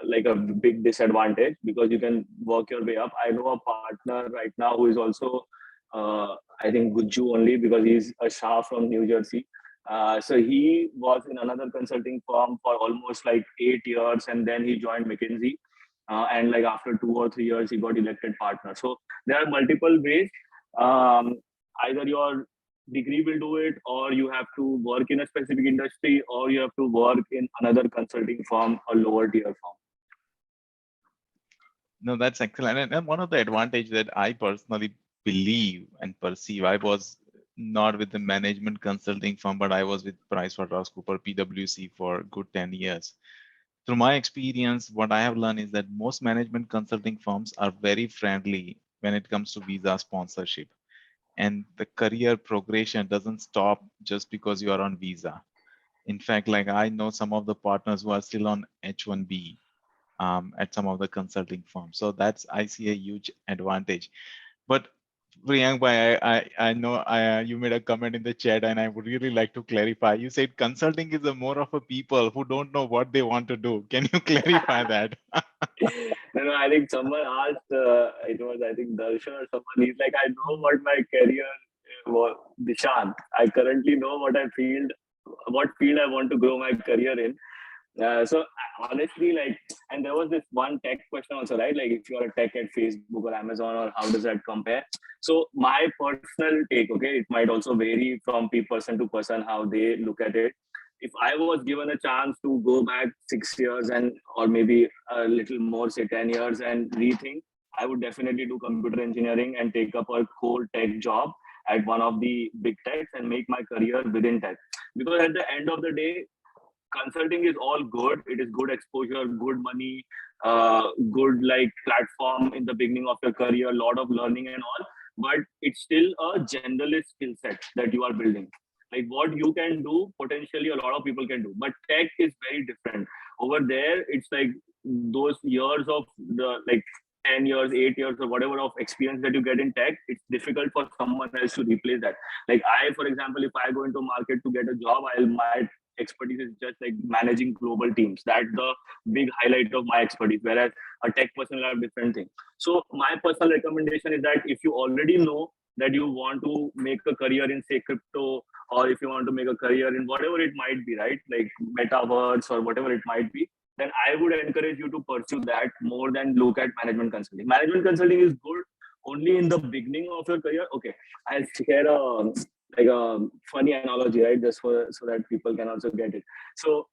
like a big disadvantage, because you can work your way up. I know a partner right now who is also I think Guju only, because he's a Shah from New Jersey. So he was in another consulting firm for almost like 8 years, and then he joined McKinsey. And like after 2 or 3 years, he got elected partner. So there are multiple ways. Um, Either your degree will do it, or you have to work in a specific industry, or you have to work in another consulting firm, a lower tier firm. No, that's excellent. And one of the advantage that I personally believe and perceive, I was not with the management consulting firm, but I was with PricewaterhouseCoopers, PwC, for good 10 years. Through my experience, what I have learned is that most management consulting firms are very friendly when it comes to visa sponsorship. And the career progression doesn't stop just because you are on visa. In fact, like I know some of the partners who are still on H-1B at some of the consulting firms. So that's, I see a huge advantage. But Priyank, I know you made a comment in the chat, and I would really like to clarify. You said consulting is a more of a people who don't know what they want to do. Can you clarify that? No, I think someone asked, it was, I think, Darshan or someone, he's like, I know what my career was, Dishant. I currently know what field I want to grow my career in. So honestly, like, and there was this one tech question also, right? Like, if you're a tech at Facebook or Amazon, or how does that compare? So my personal take, okay, it might also vary from person to person how they look at it. If I was given a chance to go back 6 years, and or maybe a little more, say 10 years, and rethink, I would definitely do computer engineering and take up a core tech job at one of the big techs and make my career within tech. Because at the end of the day, consulting is all good. It is good exposure, good money, good like platform in the beginning of your career, a lot of learning and all. But it's still a generalist skill set that you are building. Like what you can do, potentially a lot of people can do. But tech is very different. Over there, it's like those years of the like 10 years, 8 years, or whatever of experience that you get in tech, it's difficult for someone else to replace that. Like I, for example, if I go into market to get a job, my expertise is just like managing global teams. That's the big highlight of my expertise. Whereas a tech person will have different things. So my personal recommendation is that if you already know that you want to make a career in say crypto, or if you want to make a career in whatever it might be, right? Like metaverse or whatever it might be, then I would encourage you to pursue that more than look at management consulting. Management consulting is good only in the beginning of your career. Okay, I'll share a funny analogy, right? Just for so that people can also get it. So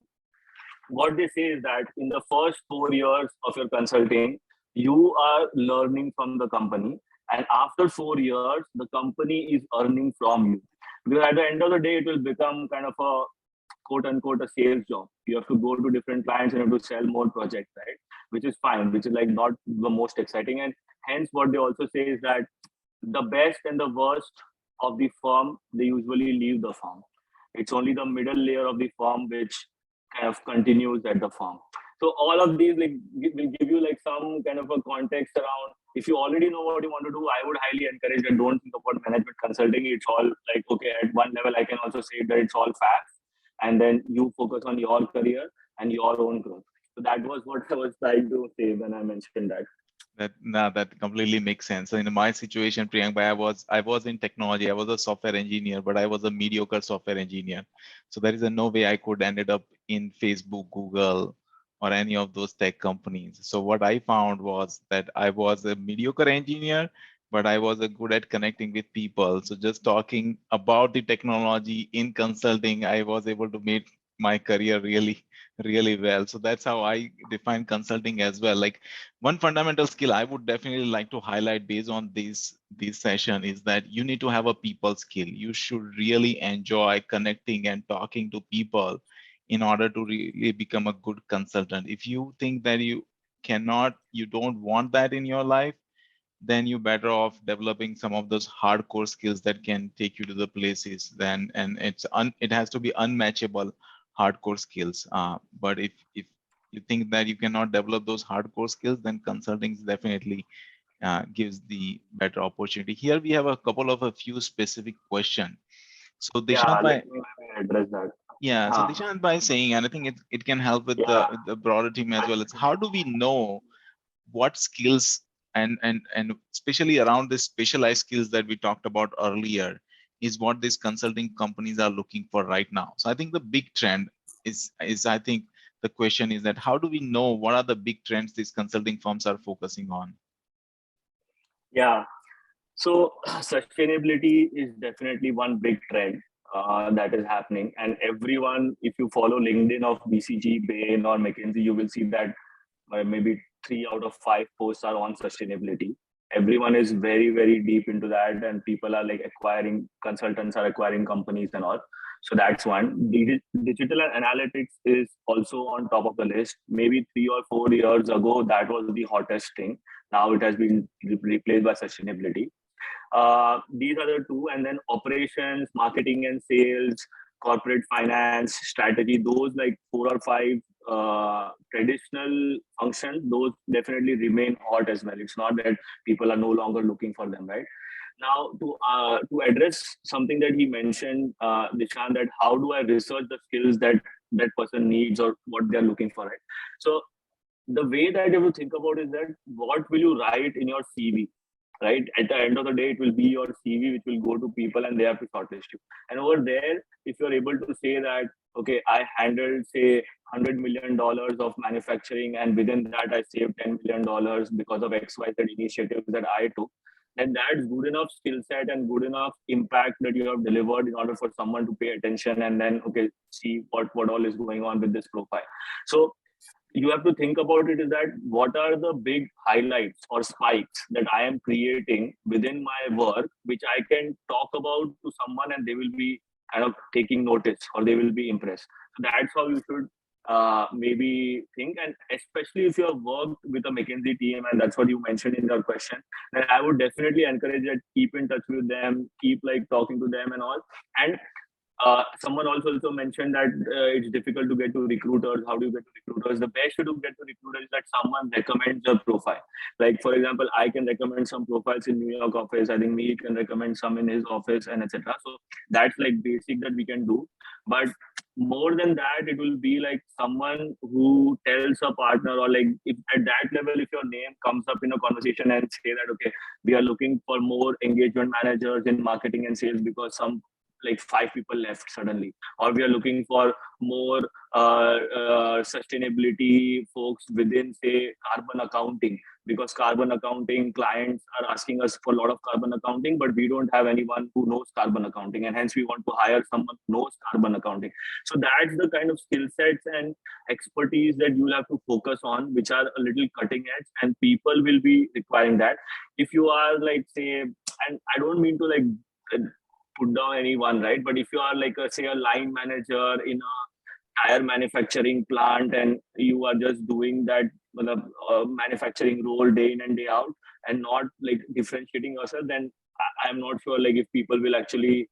what they say is that in the first 4 years of your consulting, you are learning from the company, and after 4 years, the company is earning from you. Because at the end of the day, it will become kind of a quote unquote a sales job. You have to go to different clients and you have to sell more projects, right? Which is fine, which is like not the most exciting. And hence, what they also say is that the best and the worst of the firm, they usually leave the firm. It's only the middle layer of the firm which kind of continues at the firm. So all of these like will give you like some kind of a context around. If you already know what you want to do, I would highly encourage that don't think about management consulting. It's all like, okay, at one level, I can also say that it's all fast, and then you focus on your career and your own growth. So that was what I was trying to say when I mentioned that. That completely makes sense. So in my situation, Priyank, I was in technology. I was a software engineer, but I was a mediocre software engineer. So there is no way I could ended up in Facebook, Google, or any of those tech companies. So what I found was that I was a mediocre engineer, but I was good at connecting with people. So just talking about the technology in consulting, I was able to make my career really well. So that's how I define consulting as well. Like one fundamental skill I would definitely like to highlight based on this session is that you need to have a people skill. You should really enjoy connecting and talking to people in order to really become a good consultant. If you think that you don't want that in your life, then you're better off developing some of those hardcore skills that can take you to the places. Then, and it has to be unmatchable hardcore skills. But if you think that you cannot develop those hardcore skills, then consulting is definitely gives the better opportunity. Here we have a couple of a few specific questions. So Yeah, Dishant, let me address that. yeah, so Huh. Dishant by saying, and I think it can help with Yeah, the broader team as well. It's how do we know what skills and especially around the specialized skills that we talked about earlier is what these consulting companies are looking for right now. So I think the big trend is I think the question is that how do we know what are the big trends these consulting firms are focusing on? yeah. So sustainability is definitely one big trend that is happening, and everyone, if you follow LinkedIn of BCG, Bain, or McKinsey, you will see that maybe 3 out of 5 posts are on sustainability. Everyone is very, very deep into that, and people are like acquiring, consultants are acquiring companies and all. So that's one. Digital analytics is also on top of the list. Maybe 3 or 4 years ago, that was the hottest thing. Now it has been replaced by sustainability. These are the two, and then operations, marketing and sales, corporate finance, strategy. Those like 4 or 5 traditional functions. Those definitely remain hot as well. It's not that people are no longer looking for them, right? Now, to address something that he mentioned, Dishan, that how do I research the skills that that person needs or what they're looking for, right? So the way that you have to think about is that what will you write in your CV, right? At the end of the day, it will be your CV which will go to people and they have to shortlist you. And over there, if you're able to say that, okay, I handled say $100 million of manufacturing, and within that I saved $10 million because of XYZ initiatives that I took, then that's good enough skill set and good enough impact that you have delivered in order for someone to pay attention and then okay, see what all is going on with this profile. So you have to think about it is that what are the big highlights or spikes that I am creating within my work, which I can talk about to someone and they will be kind of taking notice or they will be impressed. So that's how you should maybe think. And especially if you have worked with a McKinsey team and that's what you mentioned in your question, then I would definitely encourage that keep in touch with them, keep like talking to them and all. And someone also mentioned that it's difficult to get to recruiters. How do you get to recruiters? The best way to get to recruiters is that someone recommends your profile. Like for example, I can recommend some profiles in New York office. I think me can recommend some in his office and etc. So that's like basic that we can do. But more than that, it will be like someone who tells a partner or like if at that level, if your name comes up in a conversation and say that okay, we are looking for more engagement managers in marketing and sales because some like 5 people left suddenly, or we are looking for more sustainability folks within say carbon accounting, because carbon accounting clients are asking us for a lot of carbon accounting, but we don't have anyone who knows carbon accounting, and hence we want to hire someone who knows carbon accounting. So that's the kind of skill sets and expertise that you'll have to focus on, which are a little cutting edge, and people will be requiring that. If you are like say, and I don't mean to like put down anyone, right? But if you are like a, say a line manager in a tire manufacturing plant and you are just doing that manufacturing role day in and day out and not like differentiating yourself, then I'm not sure like if people will actually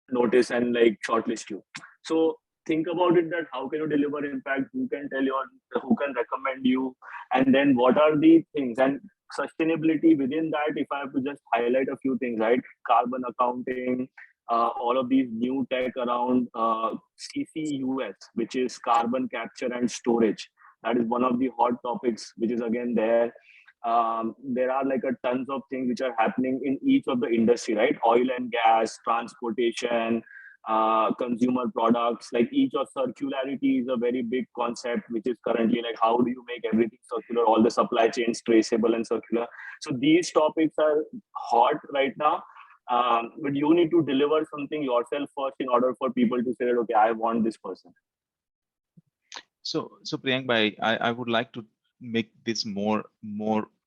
notice and like shortlist you. So think about it that how can you deliver impact, who can tell you, who can recommend you, and then what are the things and sustainability within that. If I have to just highlight a few things, right? Carbon accounting, all of these new tech around CCUS, which is carbon capture and storage. That is one of the hot topics, which is again there. There are like a tons of things which are happening in each of the industry, right? Oil and gas, transportation, consumer products. Like each of circularity is a very big concept, which is currently like how do you make everything circular, all the supply chains traceable and circular. So these topics are hot right now. But you need to deliver something yourself first in order for people to say that okay, I want this person. So Priyank bhai, I would like to make this more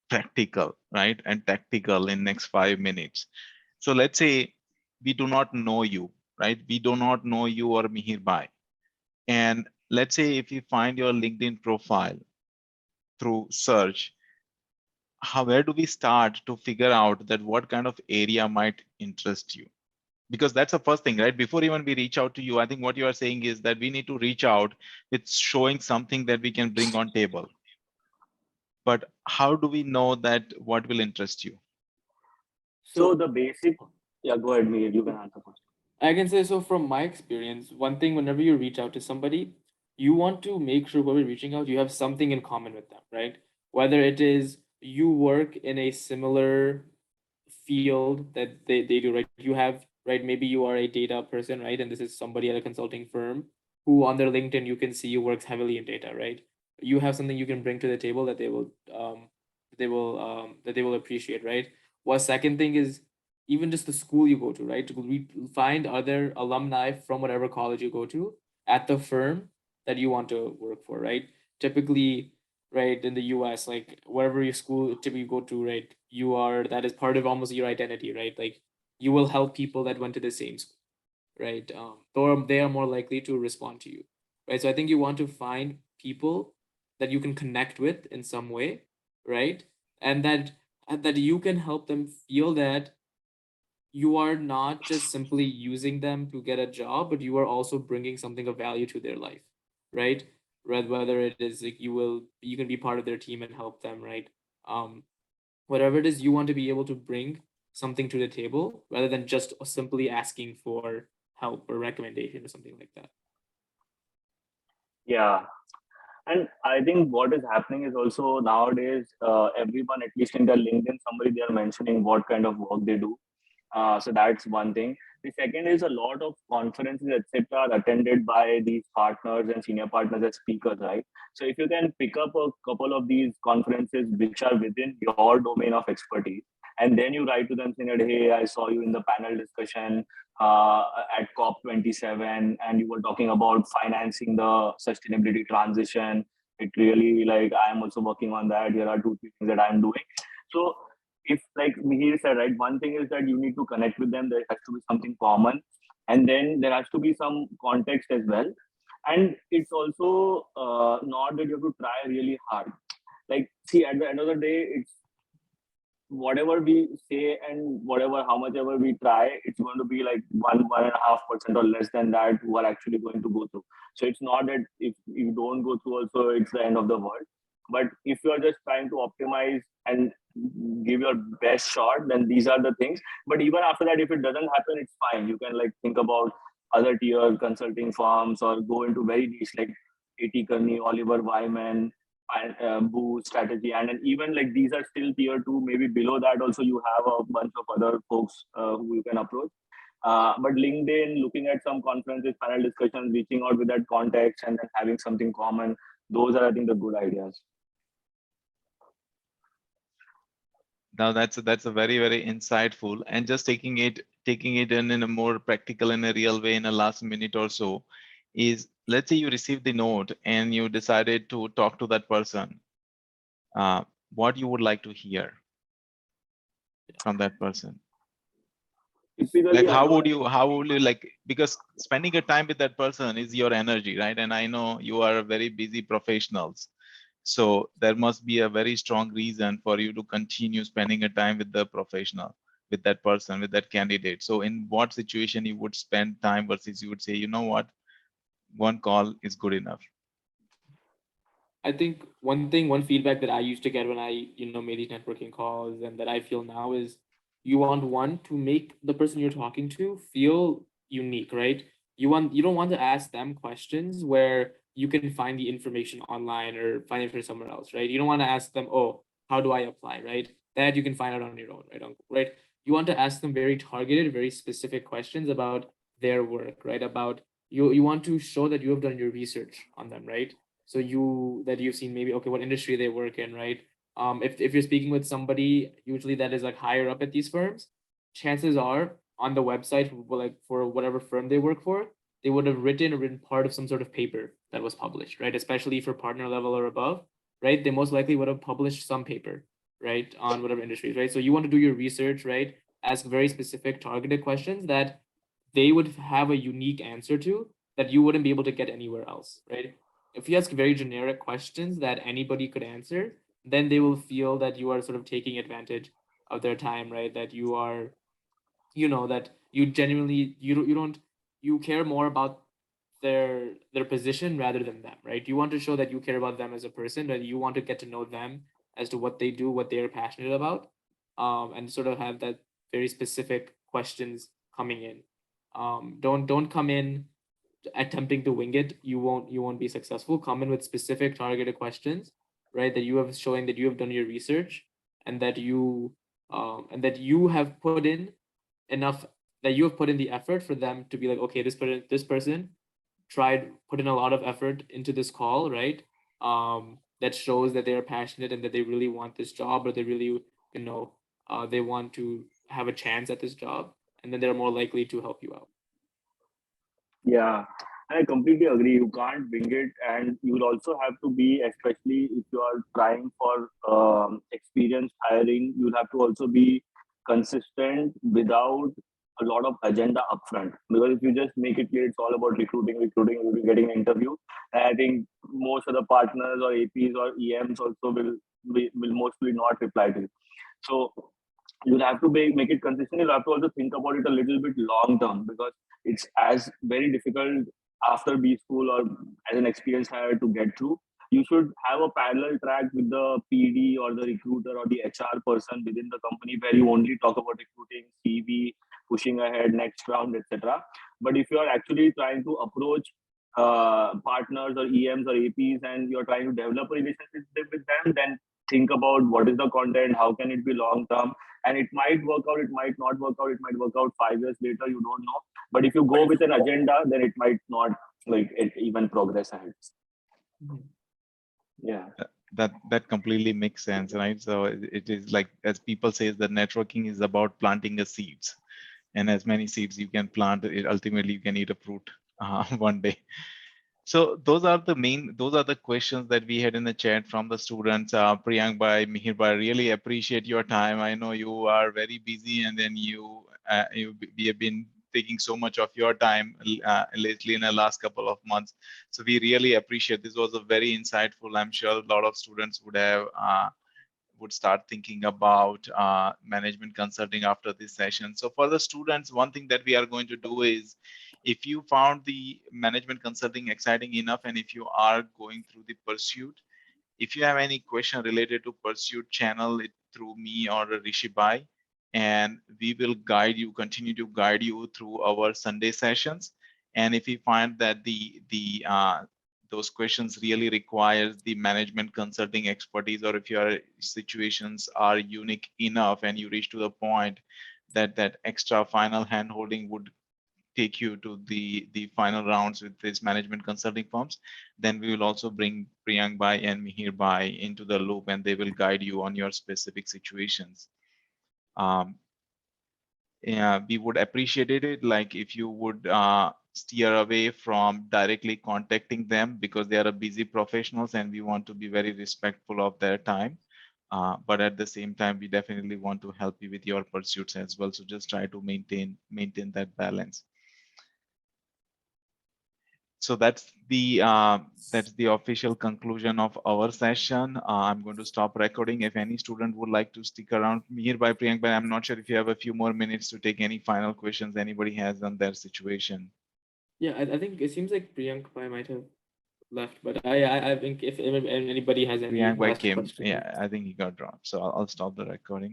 practical, right, and tactical in next 5 minutes. So let's say we do not know you, right? We do not know you or Mihir bhai, and let's say if you find your LinkedIn profile through search, where do we start to figure out that what kind of area might interest you? Because that's the first thing, right? Before even we reach out to you, I think what you are saying is that we need to reach out with showing something that we can bring on table. But how do we know that what will interest you? So So the basic, yeah, go ahead, Mihir, you can answer first. I can say, so from my experience, one thing whenever you reach out to somebody, you want to make sure whoever you're reaching out, you have something in common with them, right? Whether it is you work in a similar field that they do, right? You have, right, maybe you are a data person, right? And this is somebody at a consulting firm who on their LinkedIn you can see works heavily in data, right? You have something you can bring to the table that they will appreciate, right? Well, second thing is even just the school you go to, right? To find other alumni from whatever college you go to at the firm that you want to work for, right? Typically, right, in the US, like wherever your school typically go to, right, you are, that is part of almost your identity, right? Like you will help people that went to the same school, right? Or they are more likely to respond to you, right? So I think you want to find people that you can connect with in some way, right? And that you can help them feel that you are not just simply using them to get a job, but you are also bringing something of value to their life, right? Whether it is like you can be part of their team and help them, right? Um, Whatever it is, you want to be able to bring something to the table rather than just simply asking for help or recommendation or something like that. Yeah. And I think what is happening is also nowadays, everyone, at least in their LinkedIn, somebody they are mentioning what kind of work they do. So that's one thing. The second is a lot of conferences, etc., are attended by these partners and senior partners as speakers, right? So if you can pick up a couple of these conferences which are within your domain of expertise, and then you write to them saying that, hey, I saw you in the panel discussion at COP27, and you were talking about financing the sustainability transition. It really, like, I am also working on that. Here are two, three things that I'm doing. So if, like Mihir said, right, one thing is that you need to connect with them. There has to be something common, and then there has to be some context as well. And it's also not that you have to try really hard. Like, see, at the end of the day, it's whatever we say and whatever how much ever we try, it's going to be like 1.5% or less than that who are actually going to go through. So it's not that if you don't go through also it's the end of the world. But if you are just trying to optimize and give your best shot, then these are the things. But even after that, if it doesn't happen, it's fine. You can like think about other tier consulting firms or go into very niche like A.T. Kearney, Oliver Wyman, and Boo strategy, and then even like these are still tier two. Maybe below that also you have a bunch of other folks who you can approach. But LinkedIn, looking at some conferences, panel discussions, reaching out with that context, and then having something common. Those are, I think, the good ideas. Now that's a very insightful, and just taking it in a more practical, in a real way, in a last minute or so, is, let's say you received the note and you decided to talk to that person. What you would like to hear from that person? Like Typically, I know that. how would you like, because spending a time with that person is your energy, right? And I know you are very busy professionals. So there must be a very strong reason for you to continue spending a time with the professional, with that person, with that candidate. So in what situation you would spend time versus you would say, you know what, one call is good enough? I think one feedback that I used to get when I, made these networking calls and that I feel now is you want one to make the person you're talking to feel unique, right? You don't want to ask them questions where you can find the information online or find it from somewhere else, right? You don't want to ask them, oh, how do I apply, right? That you can find out on your own, right? Right? You want to ask them very targeted, very specific questions about their work, right? About you want to show that you have done your research on them, right? So you've seen maybe, okay, what industry they work in, right? If you're speaking with somebody usually that is like higher up at these firms, chances are on the website, like for whatever firm they work for, they would have written part of some sort of paper that was published, right? Especially for partner level or above, right? They most likely would have published some paper, right, on whatever industries, right? So you want to do your research, right? Ask very specific targeted questions that they would have a unique answer to that you wouldn't be able to get anywhere else, right? If you ask very generic questions that anybody could answer, then they will feel that you are sort of taking advantage of their time, right? That you are, that you genuinely, you care more about their position rather than them, right? You want to show that you care about them as a person, that you want to get to know them as to what they do, what they are passionate about, and sort of have that very specific questions coming in. Don't come in attempting to wing it. You won't be successful. Come in with specific targeted questions, right? That you have showing that you have done your research, and that you have put in enough, that you have put in the effort for them to be like, okay, this person put in a lot of effort into this call, right? That shows that they are passionate and that they really want this job, or they really, they want to have a chance at this job, and then they're more likely to help you out. Yeah, I completely agree. You can't wing it, and you'll also have to be, especially if you are trying for experience hiring, you'll have to also be consistent without a lot of agenda upfront. Because if you just make it clear it's all about recruiting, you'll be getting an interview. And I think most of the partners or APs or EMs also will mostly not reply to you. So you'll have to make it consistent. You'll have to also think about it a little bit long term, because it's as very difficult after B school or as an experienced hire to get through. You should have a parallel track with the PD or the recruiter or the HR person within the company, where you only talk about recruiting, CV, pushing ahead, next round, etc. But if you are actually trying to approach partners or EMs or APs, and you're trying to develop a relationship with them, then think about what is the content, how can it be long term, and it might work out, it might not work out, it might work out 5 years later, you don't know. But if you go with an agenda, then it might not like it even progress ahead. Mhm. Yeah. That completely makes sense, right? So it is like, as people say, that networking is about planting a seeds, and as many seeds you can plant, ultimately you can eat a fruit one day. So those are the questions that we had in the chat from the students. Priyank bhai, Mihir bhai, really appreciate your time. I know you are very busy, and then we have been taking so much of your time lately in the last couple of months. So we really appreciate. This was a very insightful. I'm sure a lot of students would start thinking about management consulting after this session. So for the students, one thing that we are going to do is, if you found the management consulting exciting enough, and if you are going through the pursuit, if you have any question related to pursuit, channel it through me or Rishi Bhai, and we will continue to guide you through our Sunday sessions. And if you find that those questions really requires the management consulting expertise, or if your situations are unique enough and you reach to the point that extra final hand holding would take you to the final rounds with these management consulting firms, then we will also bring Priyank Bhai and Mihir Bhai into the loop, and they will guide you on your specific situations. Yeah, we would appreciate it, like if you would steer away from directly contacting them, because they are a busy professionals and we want to be very respectful of their time. But at the same time, we definitely want to help you with your pursuits as well. So just try to maintain that balance. So that's the official conclusion of our session. I'm going to stop recording. If any student would like to stick around, Mihir bhai, Priyank bhai, I'm not sure if you have a few more minutes to take any final questions anybody has on their situation. Yeah, I think it seems like Priyank Pai might have left, but I think if anybody has any Priyank bhai last came, questions. yeah, I think he got dropped. So I'll stop the recording.